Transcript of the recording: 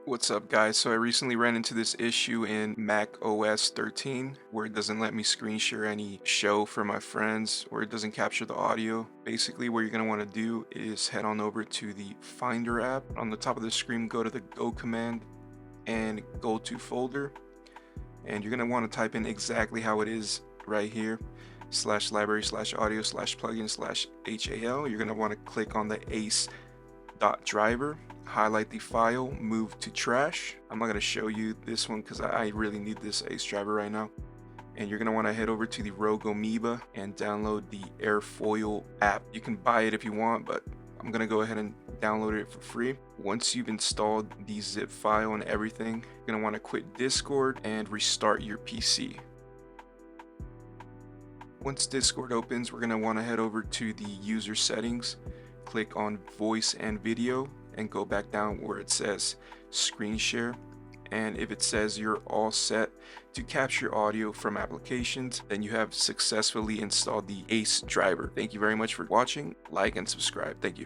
What's up, guys? So I recently ran into this issue in macOS 13 where it doesn't let me screen share any show for my friends, or it doesn't capture the audio. Basically, what you're going to want to do is head on over to the Finder app. On the top of the screen, go to the Go command and go to folder. And you're going to want to type in exactly how it is right here, /library/audio/plugin/HAL. You're going to want to click on the ACE.driver. Highlight the file, move to trash. I'm not going to show you this one because I really need this ACE.driver right now. And you're going to want to head over to the Rogue Amoeba and download the Airfoil app. You can buy it if you want, but I'm going to go ahead and download it for free. Once you've installed the zip file and everything, you're going to want to quit Discord and restart your PC. Once Discord opens, we're going to want to head over to the user settings, click on voice and video, and go back down where it says screen share. And if it says you're all set to capture audio from applications, then you have successfully installed the ACE driver. Thank you very much for watching. Like and subscribe. Thank you.